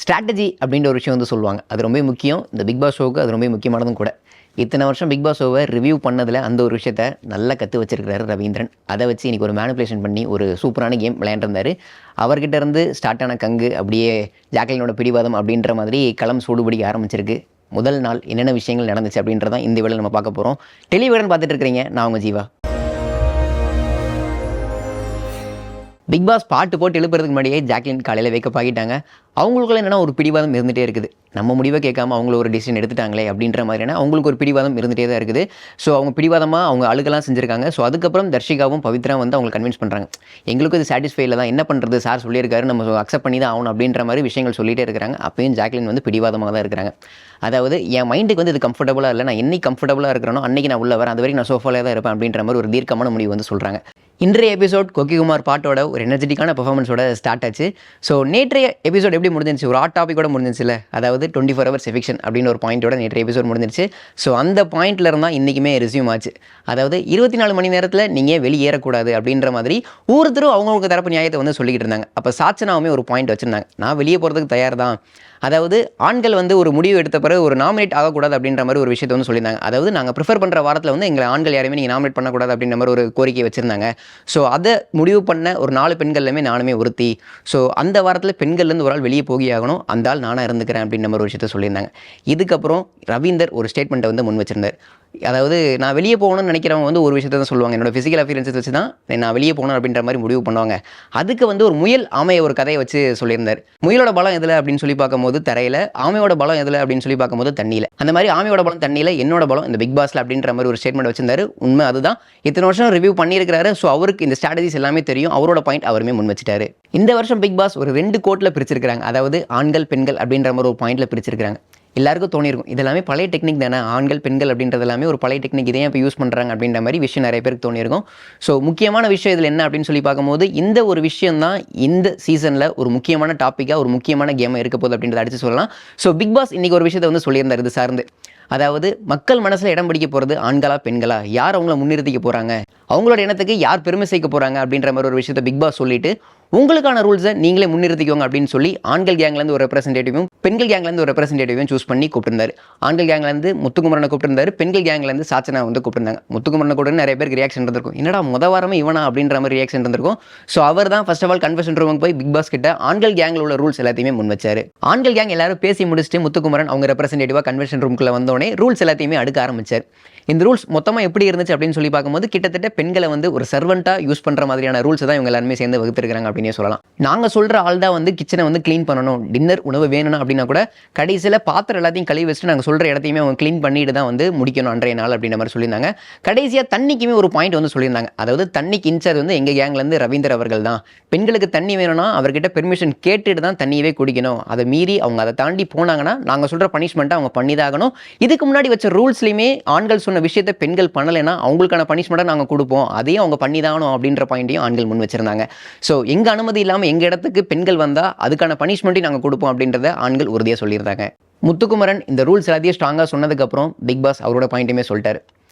Strategy அப்படின்ற ஒரு விஷயம் வந்து சொல்லுவாங்க. அது ரொம்ப முக்கியம். இந்த பிக் பாஸ் ஷோவுக்கு அது ரொம்ப முக்கியமானதும் கூட. இத்தனை வருஷம் பிக் பாஸ் ஷோவை ரிவ்யூ பண்ணதில் அந்த ஒரு விஷயத்த நல்லா கற்று வச்சிருக்கிறாரு ரவீந்திரன். அதை வச்சு இன்றைக்கி ஒரு மேனிப்புலேஷன் பண்ணி ஒரு சூப்பரான கேம் விளையாண்டுருந்தார். அவர்கிட்ட இருந்து ஸ்டார்ட் ஆன கங்கு அப்படியே ஜாக்லினோட பிடிவாதம் அப்படின்ற மாதிரி களம் சூடுபிடிக்க ஆரம்பிச்சிருக்கு. முதல் நாள் என்னென்ன விஷயங்கள் நடந்துச்சு அப்படின்றதான் இந்த வேளையில் நம்ம பார்க்க போகிறோம். டெலிவிடன் பார்த்துட்டு இருக்கிறீங்க, நான் உங்கள் ஜீவா. பிக் பாஸ் பாட்டு போட்டு எழுப்புறதுக்கு முன்னாடியே ஜாக்லின் காலையில் வேக்கப் ஆகிட்டாங்க. அவங்களுக்குள்ள என்னென்னா ஒரு பிடிவாதம் இருந்துகிட்டே இருக்குது. நம்ம முடிவை கேட்காம அவங்கள ஒரு டிசிஷன் எடுத்துட்டாங்களே அப்படின்ற மாதிரியான அவங்களுக்கு ஒரு பிடிவாதம் இருந்துகிட்டே தான் இருக்குது. ஸோ அவங்க பிடிவாதமாக அவங்க அழுகலாம் செஞ்சுருக்காங்க. ஸோ அதுக்கப்புறம் தர்ஷிகாவும் பவித்ரா வந்து அவங்க கன்வின்ஸ் பண்ணுறாங்க. எங்களுக்கு இது சாட்டிஸ்ஃபைல தான், என்ன பண்ணுறது, சார் சொல்லியிருக்காரு, நம்ம அக்செப்ட் பண்ணி தான் ஆகணும் அப்படின்ற மாதிரி விஷயங்கள் சொல்லிகிட்டே இருக்கிறாங்க. அப்பயும் ஜாக்லின் வந்து பிடிவாதமாக தான் இருக்கிறாங்க. அதாவது என் மைண்டுக்கு வந்து இது கம்ஃபர்டபுளாக இல்லை, நான் என்னைக்கு கம்ஃபர்டபுளாக இருக்கிறனோ அன்றைக்கி நான் உள்ள வரேன், அது வரைக்கும் நான் சோஃபாலே தான் இருப்பேன் அப்படின்ற மாதிரி ஒரு தீர்க்கமான முடிவு வந்து சொல்கிறாங்க. இன்றைய எபிசோட் கொக்கிகுமார் பாட்டோட ஒரு எனர்ஜெட்டிக்கான பெர்ஃபார்மன்ஸோட ஸ்டார்ட் ஆச்சு. ஸோ நேற்றைய எபிசோட் எப்படி முடிஞ்சிருச்சு, ஒரு ஹாட் டாப்பிக்கோட முடிஞ்சிருச்சுல, அதாவது 24 hours எவிக்ஷன் அப்படின்னு ஒரு பாயிண்டோட நேற்றைய எபிசோட் முடிஞ்சிருச்சு. ஸோ அந்த பாயிண்ட்ல இருந்தால் இன்றைக்குமே ரெஸ்யூம் ஆச்சு. அதாவது 24 மணி நேரத்தில் நீங்கள் வெளியேறக்கூடாது அப்படின்ற மாதிரி ஒவ்வொருத்தரும் அவங்களுக்கு தரப்பு நியாயத்தை வந்து சொல்லிக்கிட்டு இருந்தாங்க. அப்போ சாச்சனாவுமே ஒரு பாயிண்ட் வச்சுருந்தாங்க, நான் வெளியே போகிறதுக்கு தயார் தான். அதாவது ஆண்கள் வந்து ஒரு முடிவு எடுத்த பிறகு ஒரு நாமினேட் ஆகக்கூடாது அப்படின்ற மாதிரி ஒரு விஷயத்தை வந்து சொல்லியிருந்தாங்க. அதாவது நாங்கள் ப்ரிஃபர் பண்ணுற வாரத்தில் வந்து எங்களை ஆண்கள் யாரையுமே நீங்கள் நாமினேட் பண்ணக்கூடாது அப்படின்ற மாதிரி ஒரு கோரிக்கை வச்சுருந்தாங்க. ஸோ அதை முடிவு பண்ண ஒரு 4 பெண்கள்லையுமே நானுமே ஒருத்தி. ஸோ அந்த வாரத்தில் பெண்கள்லேருந்து ஒரு ஆள் வெளியே போகி ஆகணும், அந்த ஆள் நானாக இருந்துக்கிறேன் அப்படின்ற மாதிரி ஒரு விஷயத்தை சொல்லியிருந்தாங்க. இதுக்கப்புறம் ரவீந்தர் ஒரு ஸ்டேட்மெண்ட்டை வந்து முன் வச்சிருந்தார். அதாவது நான் வெளியே போகணும்னு நினைக்கிறவங்க வந்து ஒரு விஷயத்தை தான் சொல்லுவாங்க, என்னோட ஃபிசிக்கல் அஃபியரன்ஸை வச்சு தான் நான் வெளியே போகணும் அப்படின்ற மாதிரி முடிவு பண்ணுவாங்க. அதுக்கு வந்து ஒரு முயல் ஆமையை ஒரு கதையை வச்சு சொல்லியிருந்தார். முயலோட பலம் எதில் அப்படின்னு சொல்லி பார்க்கும்போது தரையில், ஆமையோட பலம் எதில் அப்படின்னு சொல்லி பார்க்கும்போது தண்ணியில். அந்த மாதிரி ஆமையோட பலம் தண்ணியில், என்னோட பலம் இந்த பிக் பாஸில் அப்படின்ற மாதிரி ஒரு ஸ்டேட்மெண்ட் வச்சிருந்தாரு. உண்மை அதுதான். இத்தனை வருஷம் ரிவ்யூ பண்ணியிருக்கிறாரு. ஸோ அவருக்கு இந்த ஸ்ட்ராட்டஜிஸ் எல்லாமே தெரியும். அவரோட பாயிண்ட் அவருமே முன் வச்சுட்டாரு. இந்த வருஷம் பிக் பாஸ் ஒரு 2 கோட்டில் பிரிச்சிருக்காங்க. அதாவது ஆண்கள் பெண்கள் அப்படின்ற மாதிரி ஒரு பாயிண்ட்ல பிரிச்சிருக்காங்க. எல்லாருக்கும் தோணியிருக்கும் இதெல்லாமே பழைய டெக்னிக் தானே, ஆண்கள் பெண்கள் அப்படின்றது எல்லாமே ஒரு பழைய டெக்னிக், இதையும் இப்போ யூஸ் பண்ணுறாங்க அப்படின்ற மாதிரி விஷயம் நிறைய பேருக்கு தோணியிருக்கும். ஸோ முக்கியமான விஷயம் இதில் என்ன அப்படின்னு சொல்லி பார்க்கும்போது, இந்த ஒரு விஷயம் தான் இந்த சீசனில் ஒரு முக்கியமான டாப்பிக்காக, ஒரு முக்கியமான கேமாக இருக்க போகுது அப்படின்றத அடித்து சொல்லலாம். ஸோ பிக் பாஸ் இன்றைக்கி ஒரு விஷயத்தை வந்து சொல்லியிருந்தார் இது சார்ந்து. அதாவது மக்கள் மனசில் இடம் பிடிக்க போகிறது ஆண்களா பெண்களா, யார் அவங்கள முன்னிறுத்திக்க போகிறாங்க, அவங்களோட இனத்துக்கு யார் பெருமை சேர்க்க போகிறாங்க அப்படின்ற மாதிரி ஒரு விஷயத்தை பிக் பாஸ் சொல்லிட்டு உங்களுக்கான ரூல்ஸை நீங்களே முன்னிறுத்திக்கோங்க அப்படின்னு சொல்லி ஆண்கள் கேங்லேருந்து ஒரு ரெப்ரஸன்டேட்டிவும் பெண்கள் கேங்லேருந்து ஒரு ரெப்ரஸன்டேட்டிவும் சூஸ் பண்ணி கூப்பிட்டுருந்தாரு. ஆண்கள் கேங்லேருந்து முத்துக்குமரனை கூப்பிட்டுருந்தாரு, பெண்கள் கேங்லேருந்து சாச்சனா வந்து கூப்பிட்டுருந்தாங்க. முத்துக்குமரனை கூட நிறைய பேருக்கு ரியாக்ஷன் இருந்திருக்கும், என்னடா வாரமே இவனா அப்படின்ற மாதிரி ரியாக்ஷன் இருந்திருக்கும். ஸோ அவர் தான் ஃபர்ஸ்ட் ஆஃப் ஆல் கன்ஃபெஷன் ரூமுக்கு போய் பிக் பாஸ் கிட்ட ஆண்கள் கேங்கில் உள்ள ரூல்ஸ் எல்லாத்தையுமே முன் வச்சாரு. ஆண்கள் கேங் எல்லாரும் பேசி முடிச்சுட்டு முத்துக்குமரன் அவங்க ரெப்ரஸன்டேட்டிவாக கன்வென்ஷன் ரூமுக்குள்ள வந்தோடனே ரூல்ஸ் எல்லாத்தையுமே அடுக்க ஆரம்பிச்சார். இந்த ரூல்ஸ் மொத்தமாக எப்படி இருந்துச்சு அப்படின்னு சொல்லி பார்க்கும்போது கிட்டத்தட்ட பெண்களை வந்து ஒரு சர்வெண்ட்டாக யூஸ் பண்ணுற மாதிரியான ரூல்ஸ் தான் இவங்க எல்லாருமே சேர்ந்து வகுத்துருக்காங்க அப்படின்னே சொல்லலாம். நாங்கள் சொல்கிற ஆள் தான் வந்து கிச்சனை வந்து க்ளீன் பண்ணணும், டின்னர் உணவு வேணும்னா அப்படின்னா கூட கடைசியில் பாத்திரம் எல்லாத்தையும் கழுவி வச்சுட்டு நாங்கள் சொல்கிற இடத்தையுமே அவங்க க்ளீன் பண்ணிட்டு தான் வந்து முடிக்கணும் அன்றைய நாள் அப்படின்ற மாதிரி சொல்லியிருந்தாங்க. கடைசியாக தண்ணிக்குமே ஒரு பாயிண்ட் வந்து சொல்லியிருந்தாங்க. அதாவது தண்ணிக்கு இன்சார்ஜ் வந்து எங்கள் கேங்லேருந்து ரவீந்தர் அவர்கள் தான். பெண்களுக்கு தண்ணி வேணும்னா அவர்கிட்ட பெர்மிஷன் கேட்டுட்டு தான் தண்ணியவே குடிக்கணும், அதை மீறி அவங்க அதை தாண்டி போனாங்கன்னா நாங்கள் சொல்கிற பனிஷ்மெண்ட்டை அவங்க பண்ணி தான் ஆகணும். இதுக்கு முன்னாடி வச்ச ரூல்ஸ்லையுமே ஆண்கள் சொன்ன விஷயத்தை பெண்கள் பண்ணலைன்னா அவங்களுக்கான பனிஷ்மெண்ட்டை நாங்கள் கொடுப்போம், அதையும் அவங்க பண்ணி தான் ஆகணும் அப்படின்ற பாயிண்ட்டையும் ஆண்கள் முன் வச்சிருந்தாங்க. ஸோ எங்கள் அனுமதி இல்லாமல் எங்கள் இடத்துக்கு பெண்கள் வந்தால் அதுக்கான பனிஷ்மெண்ட்டையும் நாங்கள் கொடுப்போம் அப்படின்றத ஆண்கள் உறுதியாக சொல்லியிருந்தாங்க. முத்துக்குமரன் இந்த ரூல்ஸ் எல்லாத்தையும் ஸ்ட்ராங்காக சொன்னதுக்கப்புறம் பிக் பாஸ் அவரோட பாயிண்ட்டுமே சொல்லிட்டாரு.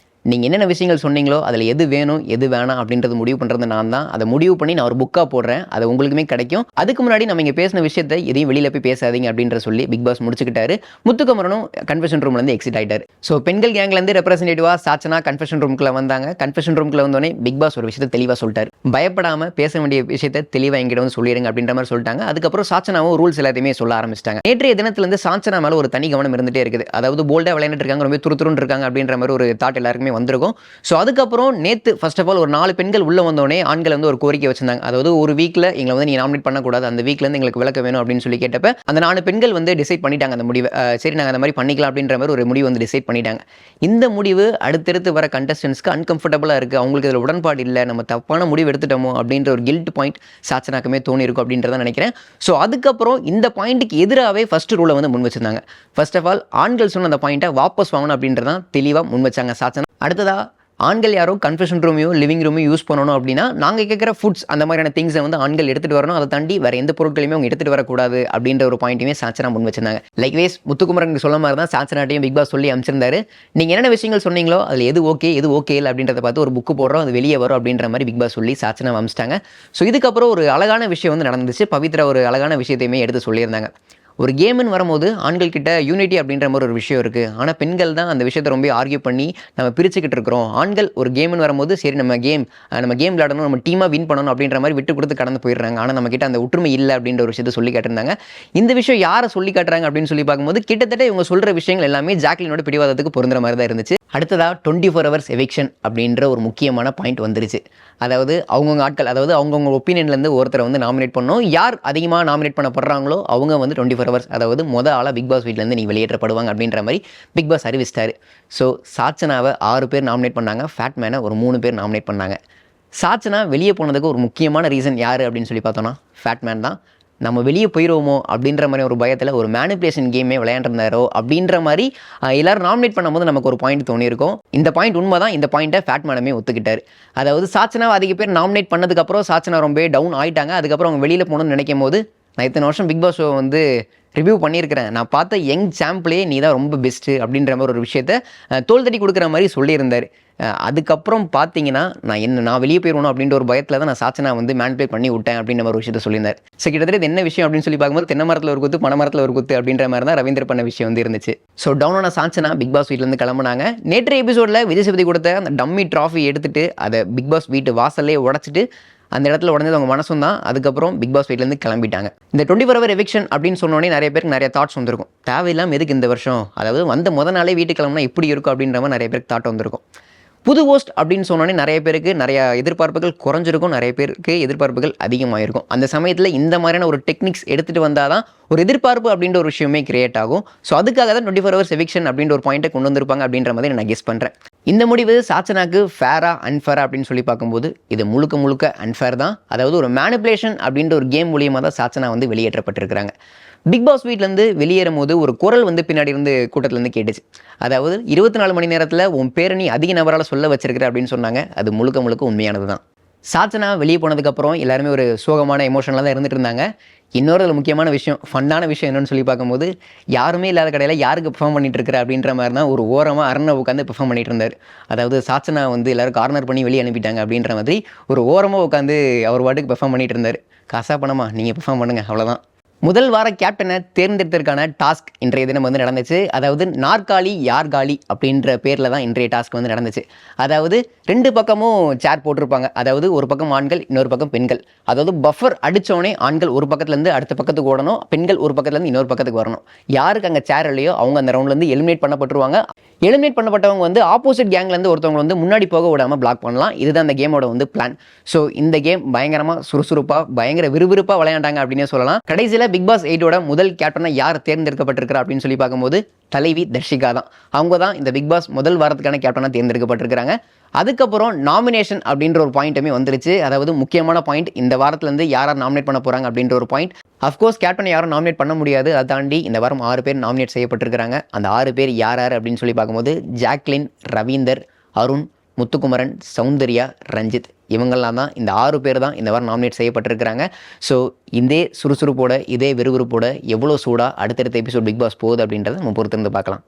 நீங்கள் என்னென்ன விஷயங்கள் சொன்னீங்களோ அதில் எது வேணும் எது வேணாம் அப்படின்றது முடிவு பண்ணுறது நான் தான். அதை முடிவு பண்ணி நான் ஒரு புக்காக போடுறேன், அது உங்களுக்குமே கிடைக்கும். அதுக்கு முன்னாடி நம்ம இங்கே பேசின விஷயத்தை எதையும் வெளியில் போய் பேசாதீங்க அப்படின்ற சொல்லி பிக் பாஸ் முடிச்சுக்கிட்டாரு. முத்துக்குமரனும் கன்ஃபெஷன் ரூம்லேருந்து எக்ஸிட் ஆகிட்டார். ஸோ பெண்கள் கேங்லேருந்து ரெப்ரஸன்டேட்டிவாக சாச்சனா கன்ஃபெஷன் ரூமுக்குள்ள வந்தாங்க. கன்ஃபெஷன் ரூமுக்குள்ள வந்தோடனே பிக் பாஸ் ஒரு விஷயத்தை தெளிவாக சொல்லிட்டார். பயப்படாமல் பேச வேண்டிய விஷயத்தை தெளிவாக எங்கிட்ட வந்து சொல்லிடுங்க அப்படின்ற மாதிரி சொல்லிட்டாங்க. அதுக்கப்புறம் சாச்சனாவும் ரூல்ஸ் எல்லாத்தையுமே சொல்ல ஆரம்பிச்சிட்டாங்க. நேற்றைய தினத்திலேருந்து சாச்சனா மேலே ஒரு தனி கவனம் இருந்துகிட்டே இருக்குது. அதாவது போல்டாக விளையாண்டுட்டு இருக்காங்க, ரொம்ப துருத்துருன்னு இருக்காங்க அப்படின்ற மாதிரி ஒரு தாட் எல்லாருக்குமே வந்திருக்கும். ஸோ அதுக்கப்புறம் நேற்று ஃபர்ஸ்ட் ஆஃப் ஆல் ஒரு 4 பெண்கள் உள்ள வந்தோடனே ஆண்கள் வந்து ஒரு கோரிக்கை வச்சிருந்தாங்க. அதாவது ஒரு வீக்கில் எங்களை வந்து நீங்கள் நாமினேட் பண்ணக்கூடாது, அந்த வீக்லேருந்து எங்களுக்கு விளக்க வேணும் அப்படின்னு சொல்லி கேட்டப்ப அந்த 4 பெண்கள் வந்து டிசைட் பண்ணிட்டாங்க அந்த முடிவை. சரி நாங்கள் அந்த மாதிரி பண்ணிக்கலாம் அப்படின்ற மாதிரி ஒரு முடிவு வந்து டிசைட் பண்ணிட்டாங்க. இந்த முடிவு அடுத்தடுத்து வர கண்டஸ்டன்ஸ்க்கு அன்கம்ஃபர்டபுளாக இருக்குது, அவங்களுக்கு இதில் உடன்பாடு இல்லை, நம்ம தப்பான முடிவு எடுத்துட்டோமோ அப்படின்ற ஒரு கில்ட் பாயிண்ட் சாச்சனாக்குமே தோணி இருக்கும் அப்படின்றத நினைக்கிறேன். ஸோ அதுக்கப்புறம் இந்த பாயிண்ட்டுக்கு எதிராகவே ஃபர்ஸ்ட் ரூலை வந்து முன் வச்சிருந்தாங்க. ஃபர்ஸ்ட் ஆஃப் ஆல் ஆண்கள் சொன்ன அந்த பாயிண்ட்டை வாபஸ் வாங்கணும் அப்படின்றதான் தெளிவாக முன் வச்சாங்க சாச்சனா. அடுத்ததாக ஆண்கள் யாரும் கன்ஃபெஷன் ரூமையும் லிவிங் ரூமையும் யூஸ் பண்ணணும் அப்படின்னா நாங்கள் கேட்குற ஃபுட்ஸ் அந்த மாதிரியான திங்ஸை வந்து ஆண்கள் எடுத்துகிட்டு வரணும், அதை தாண்டி வேறு எந்த பொருட்களையுமே அவங்க எடுத்துகிட்டு வரக்கூடாது அப்படின்ற ஒரு பாயிண்ட்டுமே சாச்சனா முன் வச்சிருந்தாங்க. லைக்வைஸ் முத்துக்குமரன் சொல்ல மாதிரி தான் சாச்சனாட்டையும் பிக் பாஸ் சொல்லி அமைச்சிருந்தாரு. நீங்கள் என்னென்ன விஷயங்கள் சொன்னீங்களோ அதில் எது ஓகே எது ஓகே இல்லை அப்படின்றத பார்த்து ஒரு புக்கு போடுறோம், அது வெளியே வரும் அப்படின்ற மாதிரி பிக் பாஸ் சொல்லி சாச்சனா அமைச்சிட்டாங்க. ஸோ இதுக்கப்புறம் ஒரு அழகான விஷயம் வந்து நடந்துச்சு. பவித்ரா ஒரு அழகான விஷயத்தையுமே எடுத்து சொல்லியிருந்தாங்க. ஒரு கேம்னு வரும்போது ஆண்கள் கிட்ட யூனிட்டி அப்படின்ற மாதிரி ஒரு விஷயம் இருக்குது. ஆனால் பெண்கள் தான் அந்த விஷயத்தை ரொம்ப ஆர்கியூ பண்ணி நம்ம பிரிச்சுக்கிட்டு இருக்கிறோம். ஆண்கள் ஒரு கேம்னு வரும்போது சரி நம்ம கேம் விளையாடணும், நம்ம டீமாக வின் பண்ணணும் அப்படின்ற மாதிரி விட்டு கொடுத்து கடந்து போயிடுறாங்க. ஆனால் நம்ம கிட்ட அந்த ஒற்றுமை இல்லை அப்படின்ற ஒரு விஷயத்தை சொல்லி காட்டிருந்தாங்க. இந்த விஷயம் யாரை சொல்லி காட்டுறாங்க அப்படின்னு சொல்லி பார்க்கும்போது கிட்டத்தட்ட இவங்க சொல்கிற விஷயங்கள் எல்லாமே ஜாக்லினோட பிடிவாதத்துக்கு பொருந்துற மாதிரி தான் இருந்துச்சு. அடுத்ததாக 24 hours எவிக்ஷன் அப்படின்ற ஒரு முக்கியமான பாயிண்ட் வந்துருச்சு. அதாவது அவங்கவுங்க ஆட்கள், அதாவது அவங்கவுங்க ஒப்பீனியன்லேருந்து ஒருத்தரை வந்து நாமினேட் பண்ணணும். யார் அதிகமாக நாமினேட் பண்ணப்படுறாங்களோ அவங்க வந்து 24 hours, அதாவது ஆளாக பிக் பாஸ் வீட்டிலேருந்து நீ வெளியேற்றப்படுவாங்க அப்படின்ற மாதிரி பிக் பாஸ் அறிவிச்சிட்டாரு. ஸோ சாச்சனாவை 6 பேர் நாமினேட் பண்ணாங்க, ஃபேட்மேனை ஒரு 3 பேர் நாமினேட் பண்ணாங்க. சாச்சனா வெளியே போனதுக்கு ஒரு முக்கியமான ரீசன் யார் அப்படின்னு சொல்லி பார்த்தோன்னா ஃபேட்மேன் தான். நம்ம வெளியே போயிடுவோமோ அப்படின்ற மாதிரி ஒரு பயத்தில் ஒரு மேனிப்புலேஷன் கேமே விளையாண்டுருந்தாரோ அப்படின்ற மாதிரி எல்லாரும் நாமினேட் பண்ணும்போது நமக்கு ஒரு பாயிண்ட் தோணியிருக்கும். இந்த பாயிண்ட் உண்மை தான். இந்த பாயிண்ட்டை ஃபேட்மேனமே ஒத்துக்கிட்டார். அதாவது சாச்சனாவை அதிக பேர் நாமினேட் பண்ணதுக்கப்புறம் சாச்சனா ரொம்ப டவுன் ஆகிட்டாங்க. அதுக்கப்புறம் அவங்க வெளியில் போகணும்னு நினைக்கும் போது, நான் இத்தனை வருஷம் பிக் பாஸ் ஷோ வந்து ரிவ்யூ பண்ணியிருக்கிறேன், நான் பார்த்த யங் சாம்பிளே நீ தான் ரொம்ப பெஸ்ட்டு அப்படின்ற மாதிரி ஒரு விஷயத்த தோல் தட்டி கொடுக்குற மாதிரி சொல்லியிருந்தார். அதுக்கப்புறம் பார்த்தீங்கன்னா நான் வெளியே போயிடணும் அப்படின்ற ஒரு பயத்தில் தான் நான் சாச்சனா வந்து மேனிபுலேட் பண்ணி விட்டேன் அப்படின்ற ஒரு விஷயத்தை சொல்லியிருந்தார். ஸோ கிட்டத்தட்ட இது என்ன விஷயம் அப்படின்னு சொல்லி பார்க்கும்போது தென்னை மரத்தில் ஒரு குத்து பனை மரத்தில் ஒரு குத்து அப்படின்ற மாதிரி தான் ரவீந்தர் பண்ண விஷயம் வந்து இருந்துச்சு. ஸோ டவுனான சாச்சனா பிக் பாஸ் வீட்டிலேருந்து கிளம்புனாங்க. நேற்றைய எபிசோடில் விஜய் சேதுபதி கொடுத்த அந்த டம்மி ட்ராஃபி எடுத்துகிட்டு அதை பிக் பாஸ் வீட்டு வாசல்லே உடச்சிட்டு அந்த இடத்துல உடனே அவங்க மனசும் தான். அதுக்கப்புறம் பிக் பாஸ் வீட்டிலேருந்து கிளம்பிட்டாங்க. இந்த 24 hour எவிக்ஷன் அப்படின்னு சொன்னோடனே நிறைய பேருக்கு நிறைய தாட்ஸ் வந்திருக்கும். தேவையில்லாமல் எதுக்கு இந்த வருஷம், அதாவது வந்த நாளே வீட்டுக்கு கிளம்புனா எப்படி இருக்கும் அப்படின்ற மாதிரி நிறைய பேருக்கு தாட் வந்திருக்கும். புது ஹோஸ்ட் அப்படின்னு சொன்னோன்னே நிறைய பேருக்கு நிறைய எதிர்பார்ப்புகள் குறைஞ்சிருக்கும், நிறைய பேருக்கு எதிர்பார்ப்புகள் அதிகமாகிருக்கும். அந்த சமயத்தில் இந்த மாதிரியான ஒரு டெக்னிக்ஸ் எடுத்துகிட்டு வந்தால் தான் ஒரு எதிர்பார்ப்பு அப்படின்ற ஒரு விஷயமே கிரியேட் ஆகும். ஸோ அதுக்காக தான் 24 hours எவிக்ஷன் அப்படின்ற ஒரு பாயிண்ட்டை கொண்டு வந்திருப்பாங்க அப்படின்ற மாதிரி நான் கெஸ் பண்ணுறேன். இந்த முடிவு சாச்சனாக்கு ஃபேரா அன்ஃபேரா அப்படின்னு சொல்லி பார்க்கும்போது இது முழுக்க அன்ஃபேர் தான். அதாவது ஒரு மேனிப்புலேஷன் அப்படின்ற ஒரு கேம் மூலியமாக தான் சாச்சனா வந்து வெளியேற்றப்பட்டிருக்கிறாங்க. பிக் பாஸ் வீட்டிலேருந்து வெளியேறும் போது ஒரு குரல் வந்து பின்னாடி இருந்து கூட்டத்திலேருந்து கேட்டுச்சு. அதாவது 24 மணி நேரத்தில் உன் பேரை நீ அதிக நபரால் சொல்ல வச்சிருக்கிற அப்படின்னு சொன்னாங்க. அது முழுக்க உண்மையானது தான். சாச்சனா வெளியே போனதுக்கப்புறம் எல்லாருமே ஒரு சோகமான எமோஷனில் தான் இருந்துட்டு இருந்தாங்க. இன்னொரு முக்கியமான விஷயம், ஃபன்னான விஷயம் என்னென்னு சொல்லி பார்க்கும்போது, யாருமே இல்லாத கடையில் யாருக்கு பெர்ஃபார்ம் பண்ணிட்டு இருக்கிற அப்படின்ற மாதிரி தான் ஒரு ஓரமாக அரணை உட்காந்து பெர்ஃபார்ம் பண்ணிட்டு இருந்தார். அதாவது சாச்சனா வந்து எல்லாரும் கார்னர் பண்ணி வெளியே அனுப்பிட்டாங்க அப்படின்ற மாதிரி ஒரு ஓரமாக உட்காந்து அவர் வாட்டுக்கு பெர்ஃபார்ம் பண்ணிட்டு இருந்தார். காசா பணமா நீங்கள் பெர்ஃபார்ம் பண்ணுங்கள், அவ்வளோதான். முதல் வார கேப்டனை தேர்ந்தெடுத்ததற்கான டாஸ்க் இன்றைய தினம் வந்து நடந்துச்சு. அதாவது நாற்காலி யார் காலி அப்படின்ற பேரில் தான் இன்றைய டாஸ்க் வந்து நடந்துச்சு. அதாவது 2 பக்கமும் சேர் போட்டிருப்பாங்க. அதாவது ஒரு பக்கம் ஆண்கள், இன்னொரு பக்கம் பெண்கள். அதாவது பஃபர் அடித்தோடனே ஆண்கள் ஒரு பக்கத்துலேருந்து அடுத்த பக்கத்துக்கு ஓடணும், பெண்கள் ஒரு பக்கத்துலேருந்து இன்னொரு பக்கத்துக்கு வரணும். யாருக்கு அங்கே சேர் இல்லையோ அவங்க அந்த ரவுண்ட்லேருந்து எலிமினேட் பண்ணப்பட்டுருவாங்க. எலிமினேட் பண்ணப்பட்டவங்க வந்து ஆப்போசிட் கேங்லேருந்து ஒருத்தவங்க வந்து முன்னாடி போக விடாமல் பிளாக் பண்ணலாம். இதுதான் அந்த கேமோட வந்து பிளான். ஸோ இந்த கேம் பயங்கரமாக சுறுசுறுப்பாக பயங்கர விறுவிறுப்பாக விளையாண்டாங்க அப்படின்னே சொல்லலாம். கடைசியில் பிக் பாஸ் 8ஓட முதல் கேப்டனை யார் தேர்ந்தெடுக்கப்பட்டிருக்கிறா அப்படின்னு சொல்லி பார்க்கும்போது தலைவி தர்ஷிகா தான். அவங்க தான் இந்த பிக் பாஸ் முதல் வாரத்துக்கான கேப்டனாக தேர்ந்தெடுக்கப்பட்டிருக்கிறாங்க. அதுக்கப்புறம் நாமினேஷன் அப்படின்ற ஒரு பாயிண்ட்டுமே வந்துருச்சு. அதாவது முக்கியமான பாயிண்ட், இந்த வாரத்துலேருந்து யார் நாமினேட் பண்ண போகிறாங்க அப்படின்ற ஒரு பாயிண்ட். அஃப்கோர்ஸ் கேப்டனை யாரும் நாமினேட் பண்ண முடியாது. அதை தாண்டி இந்த வாரம் 6 பேர் நாமினேட் செய்யப்பட்டிருக்கிறாங்க. அந்த 6 பேர் யார் அப்படின்னு சொல்லி பார்க்கும்போது ஜாக்லின், ரவீந்தர், அருண், முத்துக்குமரன், சௌந்தர்யா, ரஞ்சித், இவங்கெல்லாம் தான் இந்த 6 பேர் தான் இந்த வாரம் நாமினேட் செய்யப்பட்டிருக்கிறாங்க. ஸோ இதே சுறுசுறுப்போட இதே விறுவிறுப்போட எவ்வளோ சூடாக அடுத்தடுத்த எபிசோட் பிக் பாஸ் போகுது அப்படின்றத நம்ம பொறுத்திருந்து பார்க்கலாம்.